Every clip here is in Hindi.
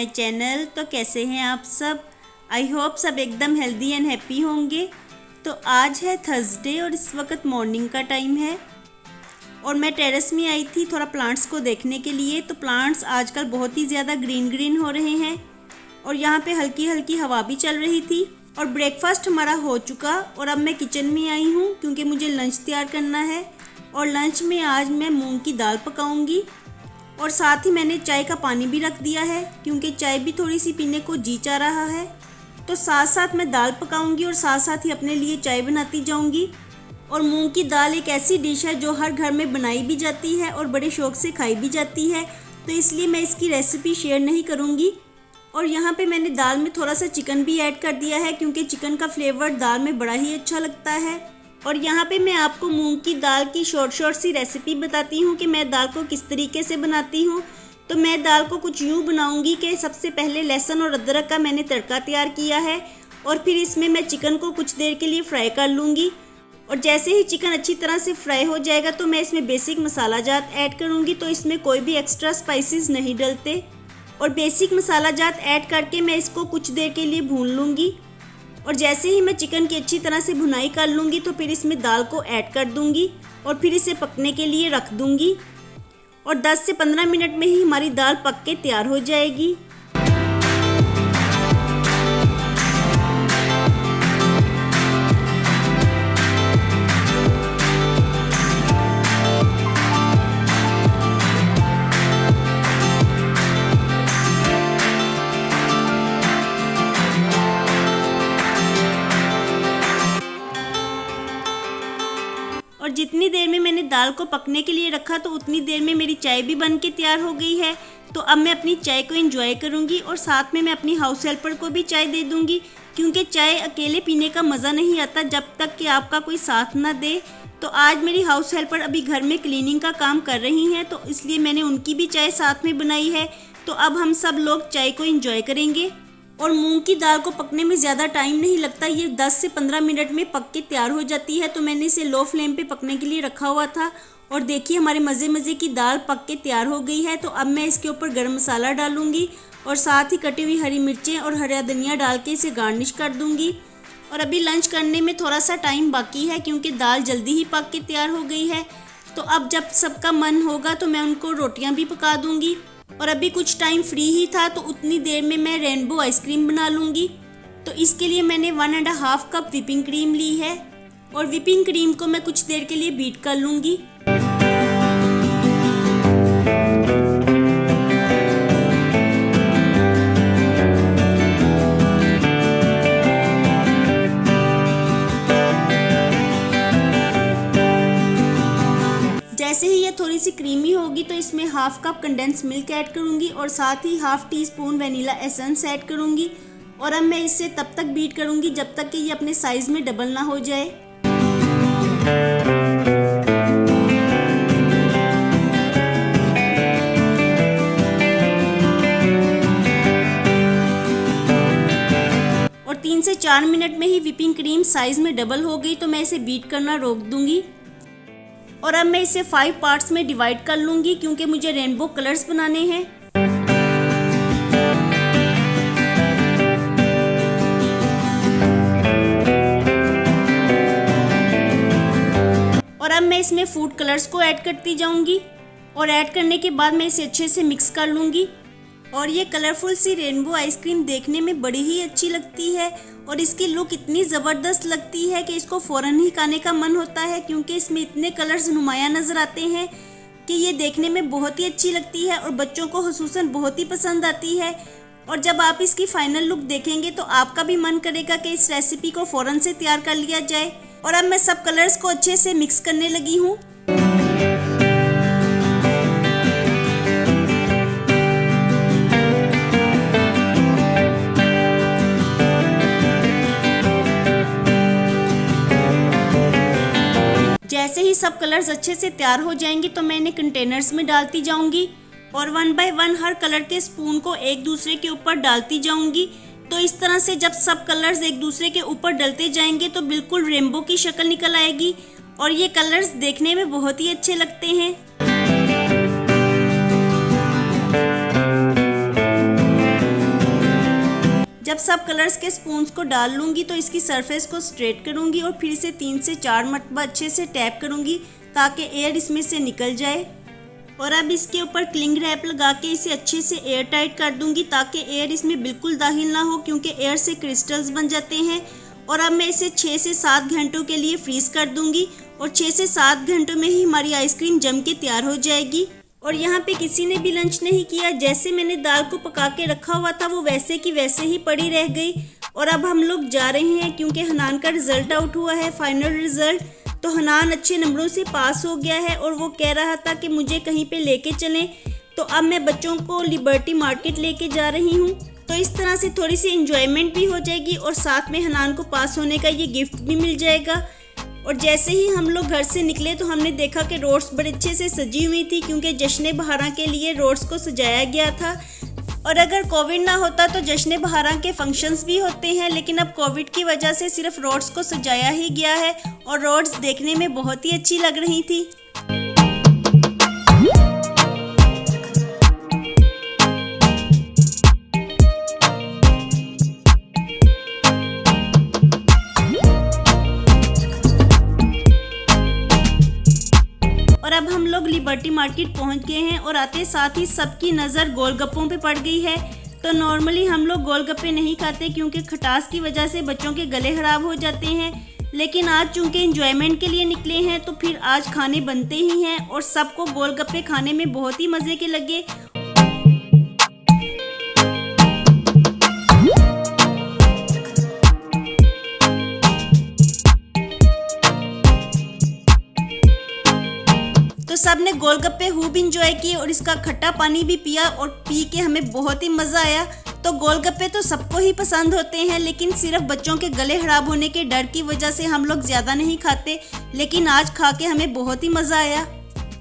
My channel. तो कैसे हैं आप सब? आई होप सब एकदम हेल्दी एंड हैप्पी होंगे। तो आज है थर्सडे और इस वक्त मॉर्निंग का टाइम है और मैं टेरेस में आई थी थोड़ा प्लांट्स को देखने के लिए। तो प्लांट्स आजकल बहुत ही ज़्यादा ग्रीन हो रहे हैं और यहाँ पे हल्की हल्की हवा भी चल रही थी। और ब्रेकफास्ट हमारा हो चुका और अब मैं किचन में आई हूँ क्योंकि मुझे लंच तैयार करना है। और लंच में आज मैं मूंग की दाल पकाऊंगी और साथ ही मैंने चाय का पानी भी रख दिया है क्योंकि चाय भी थोड़ी सी पीने को जी चाह रहा है। तो साथ साथ मैं दाल पकाऊंगी और साथ साथ ही अपने लिए चाय बनाती जाऊंगी। और मूंग की दाल एक ऐसी डिश है जो हर घर में बनाई भी जाती है और बड़े शौक से खाई भी जाती है, तो इसलिए मैं इसकी रेसिपी शेयर नहीं करूँगी। और यहाँ पे मैंने दाल में थोड़ा सा चिकन भी ऐड कर दिया है क्योंकि चिकन का फ्लेवर दाल में बड़ा ही अच्छा लगता है। और यहाँ पे मैं आपको मूंग की दाल की शॉर्ट सी रेसिपी बताती हूँ कि मैं दाल को किस तरीके से बनाती हूँ। तो मैं दाल को कुछ यूँ बनाऊँगी कि सबसे पहले लहसुन और अदरक का मैंने तड़का तैयार किया है और फिर इसमें मैं चिकन को कुछ देर के लिए फ्राई कर लूँगी। और जैसे ही चिकन अच्छी तरह से फ्राई हो जाएगा तो मैं इसमें बेसिक मसाला जात ऐड करूँगी। तो इसमें कोई भी एक्स्ट्रा स्पाइसेस नहीं डलते और बेसिक मसाला जात ऐड करके मैं इसको कुछ देर के लिए भून लूँगी। और जैसे ही मैं चिकन की अच्छी तरह से भुनाई कर लूँगी तो फिर इसमें दाल को ऐड कर दूँगी और फिर इसे पकने के लिए रख दूँगी। और 10 से 15 मिनट में ही हमारी दाल पक के तैयार हो जाएगी। और जितनी देर में मैंने दाल को पकने के लिए रखा तो उतनी देर में मेरी चाय भी बन के तैयार हो गई है। तो अब मैं अपनी चाय को एंजॉय करूंगी और साथ में मैं अपनी हाउस हेल्पर को भी चाय दे दूंगी क्योंकि चाय अकेले पीने का मज़ा नहीं आता जब तक कि आपका कोई साथ ना दे। तो आज मेरी हाउस हेल्पर अभी घर में क्लीनिंग का काम कर रही हैं तो इसलिए मैंने उनकी भी चाय साथ में बनाई है। तो अब हम सब लोग चाय को एंजॉय करेंगे। और मूंग की दाल को पकने में ज़्यादा टाइम नहीं लगता, ये 10 से 15 मिनट में पक के तैयार हो जाती है। तो मैंने इसे लो फ्लेम पे पकने के लिए रखा हुआ था और देखिए हमारे मज़े की दाल पक के तैयार हो गई है। तो अब मैं इसके ऊपर गरम मसाला डालूंगी और साथ ही कटी हुई हरी मिर्चें और हरा धनिया डाल के इसे गार्निश कर दूंगी। और अभी लंच करने में थोड़ा सा टाइम बाकी है क्योंकि दाल जल्दी ही पक के तैयार हो गई है। तो अब जब सबका मन होगा तो मैं उनको रोटियाँ भी पका दूँगी। और अभी कुछ टाइम फ्री ही था तो उतनी देर में मैं रेनबो आइसक्रीम बना लूँगी। तो इसके लिए मैंने 1.5 कप व्हिपिंग क्रीम ली है और व्हिपिंग क्रीम को मैं कुछ देर के लिए बीट कर लूँगी। जैसे ही ये थोड़ी सी क्रीमी होगी तो इसमें 1/2 कप कंडेंस मिल्क ऐड करूँगी और साथ ही 1/2 टीस्पून वनीला एसेंस ऐड करूँगी। और अब मैं इसे तब तक बीट करूँगी जब तक कि ये अपने साइज़ में डबल ना हो जाए। और 3 से 4 मिनट में ही व्हिपिंग क्रीम साइज़ में डबल हो गई तो मैं इसे बीट करना रोक दूँगी। और अब मैं इसे 5 पार्ट्स में डिवाइड कर लूँगी क्योंकि मुझे रेनबो कलर्स बनाने हैं। और अब मैं इसमें फूड कलर्स को ऐड करती जाऊँगी और ऐड करने के बाद मैं इसे अच्छे से मिक्स कर लूँगी। और ये कलरफुल सी रेनबो आइसक्रीम देखने में बड़ी ही अच्छी लगती है और इसकी लुक इतनी ज़बरदस्त लगती है कि इसको फ़ौरन ही खाने का मन होता है क्योंकि इसमें इतने कलर्स नुमाया नज़र आते हैं कि ये देखने में बहुत ही अच्छी लगती है और बच्चों को खुसूसन बहुत ही पसंद आती है। और जब आप इसकी फाइनल लुक देखेंगे तो आपका भी मन करेगा कि इस रेसिपी को फ़ौरन से तैयार कर लिया जाए। और अब मैं सब कलर्स को अच्छे से मिक्स करने लगी हूँ। जैसे ही सब कलर्स अच्छे से तैयार हो जाएंगे तो मैं इन्हें कंटेनर्स में डालती जाऊंगी और 1 बाय 1 हर कलर के स्पून को एक दूसरे के ऊपर डालती जाऊंगी। तो इस तरह से जब सब कलर्स एक दूसरे के ऊपर डलते जाएंगे तो बिल्कुल रेनबो की शक्ल निकल आएगी और ये कलर्स देखने में बहुत ही अच्छे लगते हैं। जब सब कलर्स के स्पून्स को डाल लूँगी तो इसकी सरफेस को स्ट्रेट करूँगी और फिर इसे 3 से 4 मरतबा अच्छे से टैप करूँगी ताकि एयर इसमें से निकल जाए। और अब इसके ऊपर क्लिंग रैप लगा के इसे अच्छे से एयर टाइट कर दूँगी ताकि एयर इसमें बिल्कुल दाखिल ना हो, क्योंकि एयर से क्रिस्टल्स बन जाते हैं। और अब मैं इसे 6 से 7 घंटों के लिए फ्रीज़ कर दूँगी और 6 से 7 घंटों में ही हमारी आइसक्रीम जम के तैयार हो जाएगी। और यहाँ पे किसी ने भी लंच नहीं किया, जैसे मैंने दाल को पका के रखा हुआ था वो वैसे की वैसे ही पड़ी रह गई। और अब हम लोग जा रहे हैं क्योंकि हनान का रिज़ल्ट आउट हुआ है, फाइनल रिज़ल्ट। तो हनान अच्छे नंबरों से पास हो गया है और वो कह रहा था कि मुझे कहीं पे लेके चलें। तो अब मैं बच्चों को लिबर्टी मार्केट लेके जा रही हूँ। तो इस तरह से थोड़ी सी इंजॉयमेंट भी हो जाएगी और साथ में हनान को पास होने का ये गिफ्ट भी मिल जाएगा। और जैसे ही हम लोग घर से निकले तो हमने देखा कि रोड्स बड़े अच्छे से सजी हुई थी, क्योंकि जश्न बहारा के लिए रोड्स को सजाया गया था। और अगर कोविड ना होता तो जश्न बहारा के फंक्शंस भी होते हैं, लेकिन अब कोविड की वजह से सिर्फ रोड्स को सजाया ही गया है और रोड्स देखने में बहुत ही अच्छी लग रही थी। और अब हम लोग लिबर्टी मार्केट पहुंच गए हैं और आते साथ ही सबकी नज़र गोलगप्पों पे पड़ गई है। तो नॉर्मली हम लोग गोलगप्पे नहीं खाते क्योंकि खटास की वजह से बच्चों के गले खराब हो जाते हैं, लेकिन आज चूंकि एंजॉयमेंट के लिए निकले हैं तो फिर आज खाने बनते ही हैं। और सबको गोलगप्पे खाने में बहुत ही मज़े के लगे। तो सब ने गोलगप्पे खूब इंजॉय किए और इसका खट्टा पानी भी पिया और पी के हमें बहुत ही मज़ा आया। तो गोलगप्पे तो सबको ही पसंद होते हैं, लेकिन सिर्फ बच्चों के गले खराब होने के डर की वजह से हम लोग ज़्यादा नहीं खाते, लेकिन आज खा के हमें बहुत ही मज़ा आया।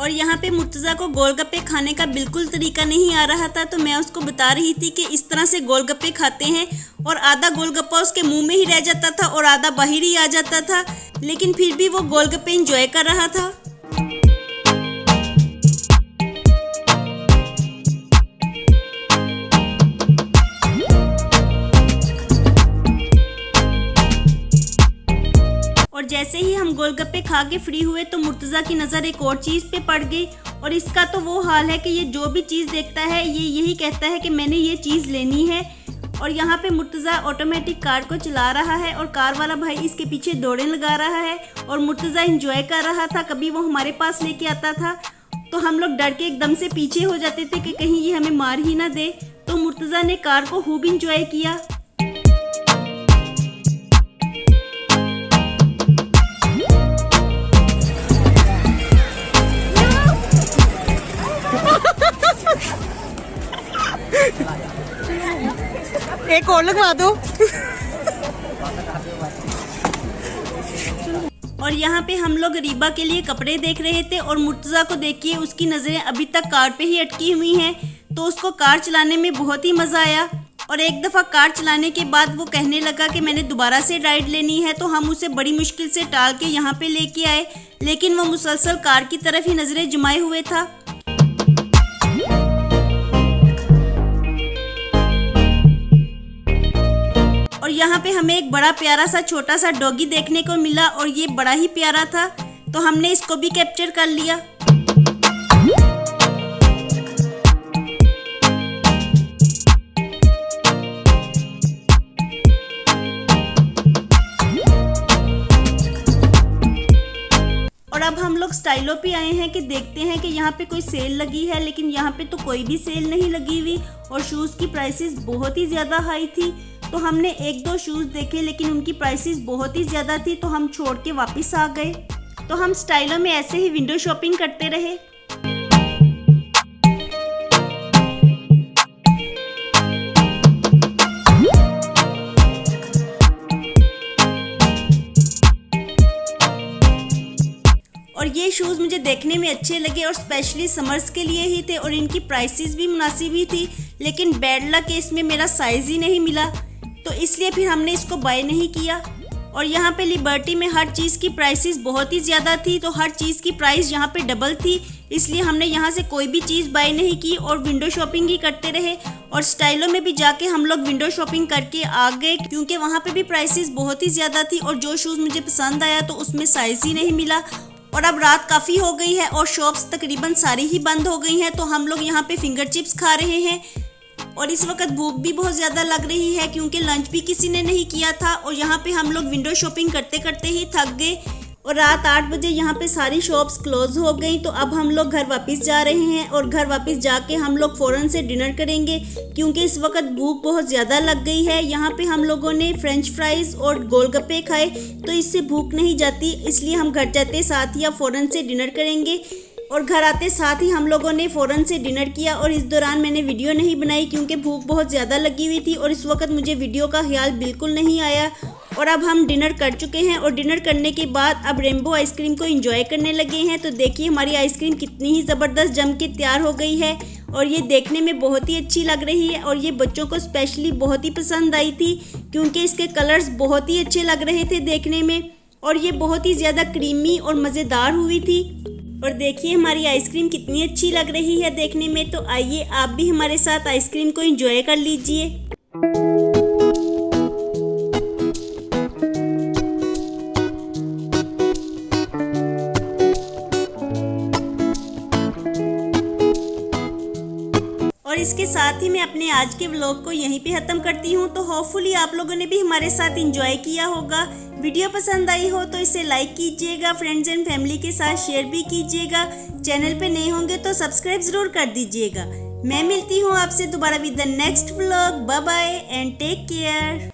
और यहाँ पे मुर्तज़ा को गोलगप्पे खाने का बिल्कुल तरीका नहीं आ रहा था, तो मैं उसको बता रही थी कि इस तरह से गोलगप्पे खाते हैं। और आधा गोलगप्पा उसके मुँह में ही रह जाता था और आधा बाहर ही आ जाता था, लेकिन फिर भी वो गोलगप्पे इंजॉय कर रहा था। और जैसे ही हम गोलगप्पे खा के फ्री हुए तो मुर्तज़ा की नज़र एक और चीज़ पे पड़ गई। और इसका तो वो हाल है कि ये जो भी चीज़ देखता है ये यही कहता है कि मैंने ये चीज़ लेनी है। और यहाँ पे मुर्तज़ा ऑटोमेटिक कार को चला रहा है और कार वाला भाई इसके पीछे दौड़ें लगा रहा है और मुर्तज़ा इंजॉय कर रहा था। कभी वो हमारे पास लेके आता था तो हम लोग डर के एकदम से पीछे हो जाते थे कि कहीं ये हमें मार ही ना दे। तो मुर्तज़ा ने कार को खूब इंजॉय किया। एक और लगवा दो। और यहाँ पे हम लोग रीबा के लिए कपड़े देख रहे थे और मुर्तज़ा को देखिए उसकी नज़रें अभी तक कार पे ही अटकी हुई हैं। तो उसको कार चलाने में बहुत ही मज़ा आया। और एक दफ़ा कार चलाने के बाद वो कहने लगा कि मैंने दोबारा से राइड लेनी है। तो हम उसे बड़ी मुश्किल से टाल के यहाँ पे लेके आए, लेकिन वो मुसलसल कार की तरफ ही नज़रें जमाए हुए था। और यहाँ पे हमें एक बड़ा प्यारा सा छोटा सा डॉगी देखने को मिला और ये बड़ा ही प्यारा था, तो हमने इसको भी कैप्चर कर लिया। और अब हम लोग स्टाइलो पे आए हैं कि देखते हैं कि यहाँ पे कोई सेल लगी है, लेकिन यहाँ पे तो कोई भी सेल नहीं लगी हुई और शूज़ की प्राइसेस बहुत ही ज़्यादा हाई थी। तो हमने एक दो शूज़ देखे लेकिन उनकी प्राइसेस बहुत ही ज़्यादा थी, तो हम छोड़ के वापस आ गए। तो हम स्टाइलो में ऐसे ही विंडो शॉपिंग करते रहे। और ये शूज़ मुझे देखने में अच्छे लगे और स्पेशली समर्स के लिए ही थे और इनकी प्राइसेस भी मुनासिब ही थी, लेकिन बैड लक केस में मेरा साइज़ ही नहीं मिला, तो इसलिए फिर हमने इसको बाय नहीं किया। और यहाँ पे लिबर्टी में हर चीज़ की प्राइसेस बहुत ही ज़्यादा थी, तो हर चीज़ की प्राइस यहाँ पे डबल थी, इसलिए हमने यहाँ से कोई भी चीज़ बाय नहीं की और विंडो शॉपिंग ही करते रहे। और स्टाइलों में भी जाके हम लोग विंडो शॉपिंग करके आ गए, क्योंकि वहाँ पे भी प्राइसेस बहुत ही ज़्यादा थी और जो शूज़ मुझे पसंद आया तो उसमें साइज़ ही नहीं मिला। और अब रात काफ़ी हो गई है और शॉप्स तकरीबन सारी ही बंद हो गई हैं, तो हम लोग यहाँ पे फिंगर चिप्स खा रहे हैं। और इस वक्त भूख भी बहुत ज़्यादा लग रही है क्योंकि लंच भी किसी ने नहीं किया था और यहाँ पे हम लोग विंडो शॉपिंग करते करते ही थक गए। और रात 8 बजे यहाँ पे सारी शॉप्स क्लोज हो गई, तो अब हम लोग घर वापस जा रहे हैं और घर वापस जाके हम लोग फ़ौरन से डिनर करेंगे क्योंकि इस वक्त भूख बहुत ज़्यादा लग गई है। यहाँ पे हम लोगों ने फ्रेंच फ्राइज़ और गोलगप्पे खाए, तो इससे भूख नहीं जाती, इसलिए हम घर जाते साथ ही अब फ़ौरन से डिनर करेंगे। और घर आते साथ ही हम लोगों ने फ़ौरन से डिनर किया और इस दौरान मैंने वीडियो नहीं बनाई क्योंकि भूख बहुत ज़्यादा लगी हुई थी और इस वक्त मुझे वीडियो का ख्याल बिल्कुल नहीं आया। और अब हम डिनर कर चुके हैं और डिनर करने के बाद अब रेनबो आइसक्रीम को एंजॉय करने लगे हैं। तो देखिए हमारी आइसक्रीम कितनी ही ज़बरदस्त जम के तैयार हो गई है और ये देखने में बहुत ही अच्छी लग रही है और ये बच्चों को स्पेशली बहुत ही पसंद आई थी क्योंकि इसके कलर्स बहुत ही अच्छे लग रहे थे देखने में और ये बहुत ही ज़्यादा क्रीमी और मज़ेदार हुई थी। और देखिए हमारी आइसक्रीम कितनी अच्छी लग रही है देखने में। तो आइए आप भी हमारे साथ आइसक्रीम को एंजॉय कर लीजिए। और इसके साथ ही मैं अपने आज के व्लॉग को यहीं पे ख़त्म करती हूँ। तो होपफुली आप लोगों ने भी हमारे साथ एंजॉय किया होगा। वीडियो पसंद आई हो तो इसे लाइक कीजिएगा, फ्रेंड्स एंड फैमिली के साथ शेयर भी कीजिएगा। चैनल पे नए होंगे तो सब्सक्राइब ज़रूर कर दीजिएगा। मैं मिलती हूँ आपसे दोबारा with the next vlog. Bye bye and take care.